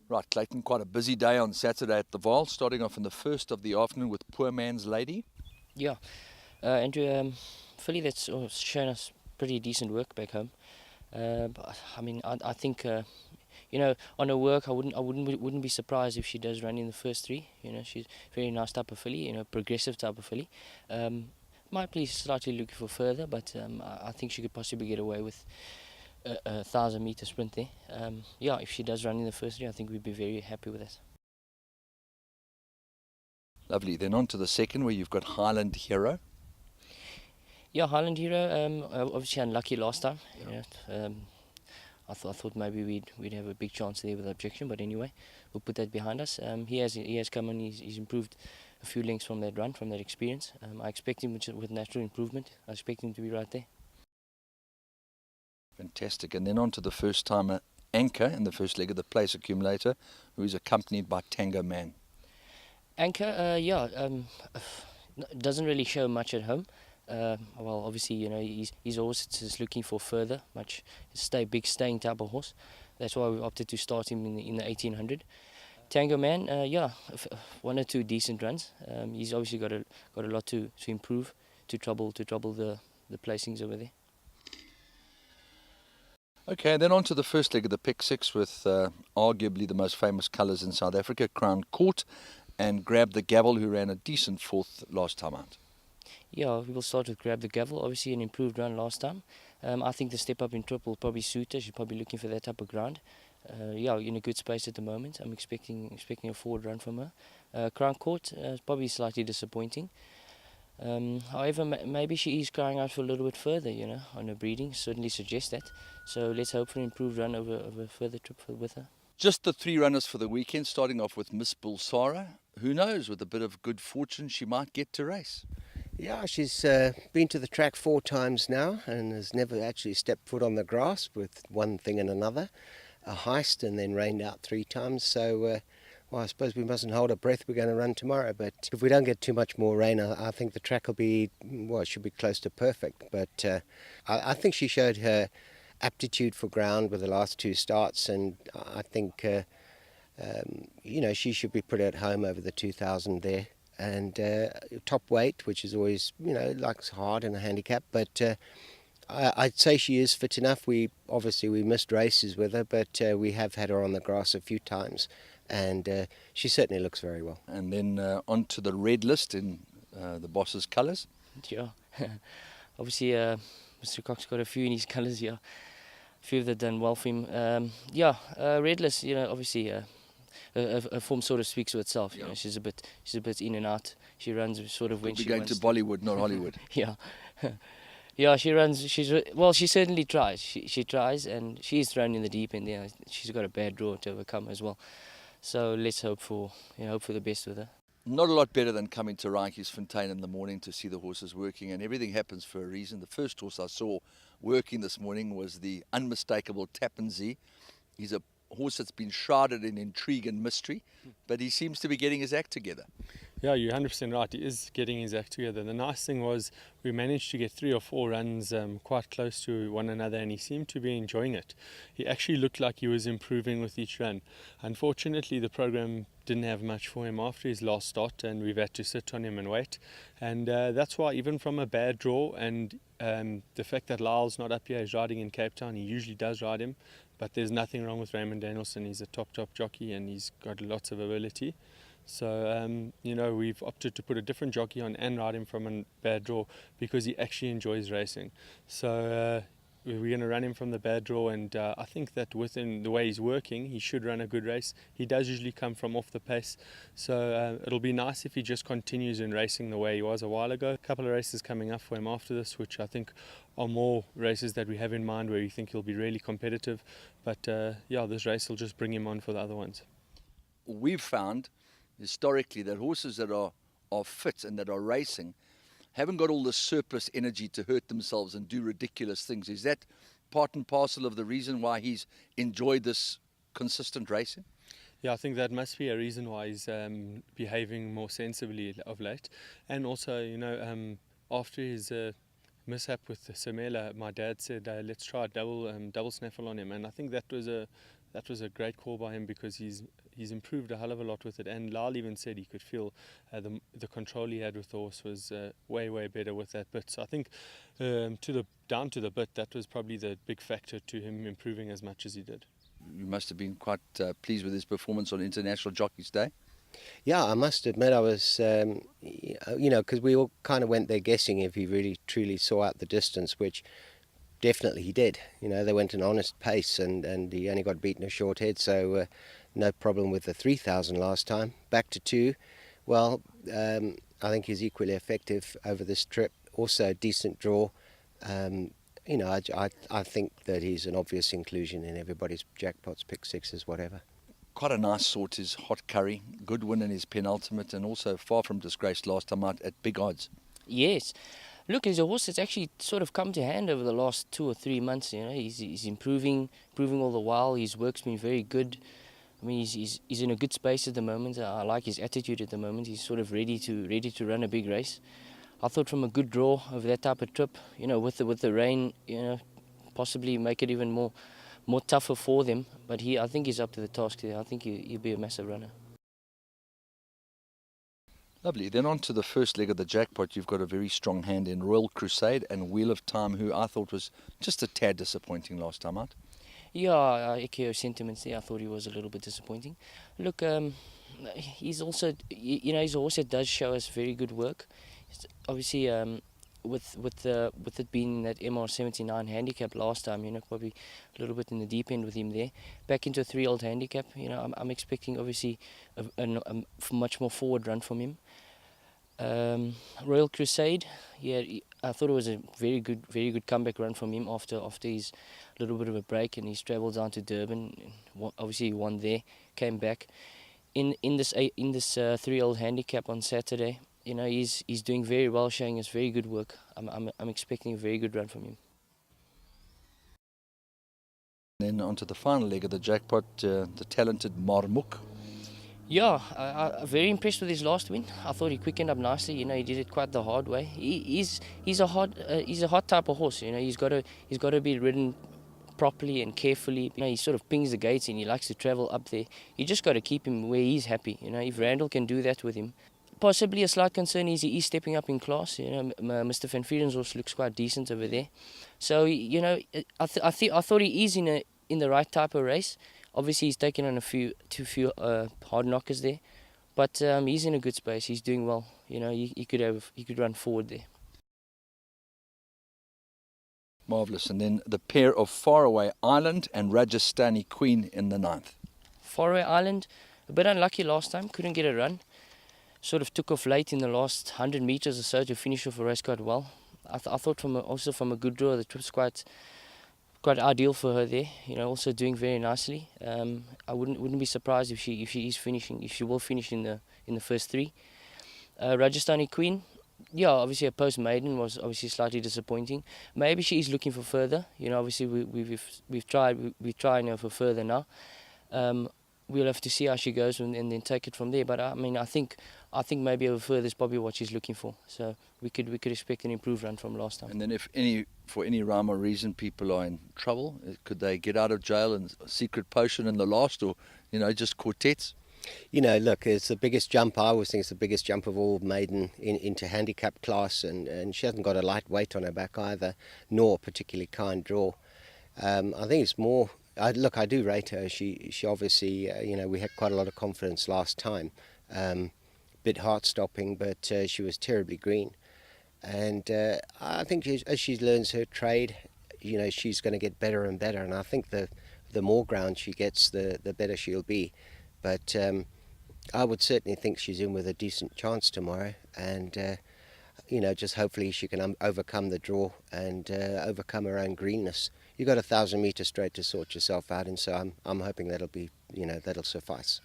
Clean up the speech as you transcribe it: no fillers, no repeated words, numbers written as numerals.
Right, Clayton, quite a busy day on Saturday at the Vaal, starting off in the first of the afternoon with Poor Man's Lady. Yeah, Andrew, filly that's shown us pretty decent work back home. But I mean, I think on her work, wouldn't be surprised if she does run in the first three. She's a very nice type of filly, progressive type of filly. Might be slightly looking for further, but I think she could possibly get away with a 1,000-meter sprint there. Yeah, if she does run in the first three, I think we'd be very happy with that. Lovely. Then on to the second, where you've got Highland Hero. Yeah, Highland Hero, obviously unlucky last time. I thought maybe we'd have a big chance there with objection, but anyway, we'll put that behind us. He has come on. He's improved a few lengths from that run, from that experience. I expect him with natural improvement. I expect him to be right there. Fantastic. And then on to the first timer Anchor in the first leg of the place accumulator, who is accompanied by Tango Man. Anchor, doesn't really show much at home. Well, obviously, he's always just looking for further, much big staying type of horse. That's why we opted to start him in the 1800. Tango Man, one or two decent runs. He's obviously got a lot to improve to trouble the placings over there. Okay, then on to the first leg of the pick six with arguably the most famous colours in South Africa, Crown Court and Grab the Gavel, who ran a decent fourth last time out. Yeah, we will start with Grab the Gavel. Obviously an improved run last time. I think the step up in trip will probably suit her. She's probably looking for that type of ground. In a good space at the moment. I'm expecting a forward run from her. Crown Court is probably slightly disappointing. However, maybe she is crying out for a little bit further, on her breeding. Certainly suggests that. So let's hope for an improved run over a further trip with her. Just the three runners for the weekend, starting off with Miss Bull Sora. Who knows, with a bit of good fortune, she might get to race. Yeah, she's been to the track 4 times now and has never actually stepped foot on the grass, with one thing and another. A heist and then rained out 3 times. So, I suppose we mustn't hold our breath. We're going to run tomorrow. But if we don't get too much more rain, I think the track will be, it should be close to perfect. But I think she showed her aptitude for ground with the last 2 starts. And I think, she should be pretty at home over the 2,000 there. And top weight, which is always, likes hard in a handicap. But I'd say she is fit enough. We missed races with her, but we have had her on the grass a few times, and she certainly looks very well. And then on to the red list in the boss's colours. Yeah, obviously Mr. Cock's got a few in his colours here. A few of them done well for him. Red list, obviously. Her form sort of speaks for itself. Yeah. She's a bit in and out. She runs sort of when We're she going wants to Bollywood, not Hollywood. Yeah, yeah. She runs. She certainly tries. She tries, and she's thrown in the deep end. Yeah, she's got a bad draw to overcome as well. So let's hope for the best with her. Not a lot better than coming to Raakiesfontein in the morning to see the horses working, and everything happens for a reason. The first horse I saw working this morning was the unmistakable Tappan Zee. He's a horse that's been shrouded in intrigue and mystery, but he seems to be getting his act together. Yeah, you're 100% right. He is getting his act together. The nice thing was we managed to get 3 or 4 runs quite close to one another, and he seemed to be enjoying it. He actually looked like he was improving with each run. Unfortunately, the program didn't have much for him after his last start, and we've had to sit on him and wait. And that's why, even from a bad draw and the fact that Lyle's not up here, he's riding in Cape Town, he usually does ride him. But there's nothing wrong with Raymond Danielson. He's a top jockey, and he's got lots of ability. So, we've opted to put a different jockey on and ride him from a bad draw because he actually enjoys racing. So we're going to run him from the bad draw, and I think that within the way he's working, he should run a good race. He does usually come from off the pace. So it'll be nice if he just continues in racing the way he was a while ago. A couple of races coming up for him after this, which I think are more races that we have in mind where you think he'll be really competitive. But this race will just bring him on for the other ones. We've found historically that horses that are fit and that are racing haven't got all the surplus energy to hurt themselves and do ridiculous things. Is that part and parcel of the reason why he's enjoyed this consistent racing? Yeah, I think that must be a reason why he's behaving more sensibly of late. And also, after his mishap with Samela, my dad said, let's try a double snaffle on him. And I think that was that was a great call by him, because he's improved a hell of a lot with it. And Lal even said he could feel the control he had with the horse was way better with that bit. So I think down to the bit, that was probably the big factor to him improving as much as he did. You must have been quite pleased with his performance on International Jockeys Day. Yeah, I must admit I was, because we all kind of went there guessing if he really truly saw out the distance, which definitely he did. They went an honest pace, and he only got beaten a short head, so no problem with the 3,000 last time. Back to 2. Well, I think he's equally effective over this trip. Also a decent draw. I think that he's an obvious inclusion in everybody's jackpots, pick sixes, whatever. Quite a nice sort, his hot curry. Good win in his penultimate, and also far from disgraced last time out at big odds. Yes. Look, he's a horse that's actually sort of come to hand over the last 2 or 3 months. He's improving all the while. His work's been very good. I mean, he's in a good space at the moment. I like his attitude at the moment. He's sort of ready to run a big race. I thought from a good draw over that type of trip, with the rain, possibly make it even more tougher for them. But I think he's up to the task there. I think he'll be a massive runner. Lovely. Then on to the first leg of the jackpot. You've got a very strong hand in Royal Crusade and Wheel of Time, who I thought was just a tad disappointing last time out. Yeah, I echo sentiments there. I thought he was a little bit disappointing. Look, he's also, he's a horse that does show us very good work. Obviously, with it being that MR79 handicap last time, probably a little bit in the deep end with him there. Back into a 3-year-old handicap, I'm expecting obviously a much more forward run from him. Royal Crusade, yeah, I thought it was a very good comeback run from him after his little bit of a break, and he's travelled down to Durban. Obviously, he won there, came back in this 3-year-old handicap on Saturday. He's doing very well, showing us very good work. I'm expecting a very good run from him. Then on to the final leg of the jackpot, the talented Marmuk. Yeah, I'm very impressed with his last win. I thought he quickened up nicely. He did it quite the hard way. He's a hot type of horse. He's got to be ridden properly and carefully. He sort of pings the gates and he likes to travel up there. You just got to keep him where he's happy. If Randall can do that with him. Possibly a slight concern is he is stepping up in class. Mr. Van Frieden's horse looks quite decent over there. So I thought he is in the right type of race. Obviously, he's taken on a few hard knockers there, but he's in a good space. He's doing well. He could run forward there. Marvellous. And then the pair of Faraway Island and Rajasthani Queen in the 9th. Faraway Island, a bit unlucky last time. Couldn't get a run. Sort of took off late in the last 100 meters or so to finish off a race quite well. I thought also from a good draw, the trip's quite ideal for her there. Also doing very nicely. I wouldn't be surprised if she will finish in the first 3. Rajasthani Queen, yeah, obviously a post maiden was obviously slightly disappointing. Maybe she is looking for further. Obviously we've tried her for further now. We'll have to see how she goes and then take it from there. But I think maybe over further is probably what she's looking for. So we could expect an improved run from last time. And then if for any rhyme or reason people are in trouble, could they get out of jail and secret potion in the last, or just quartets? Look, it's the biggest jump. I always think it's the biggest jump of all maiden into handicap class, and she hasn't got a light weight on her back either, nor a particularly kind draw. I think it's more. I do rate her. She obviously, we had quite a lot of confidence last time. Bit heart-stopping, but she was terribly green. And I think as she learns her trade, she's going to get better and better. And I think the more ground she gets, the better she'll be. But I would certainly think she's in with a decent chance tomorrow. And, just hopefully she can overcome the draw and overcome her own greenness. You've got 1,000 metre straight to sort yourself out, and so I'm hoping that'll suffice.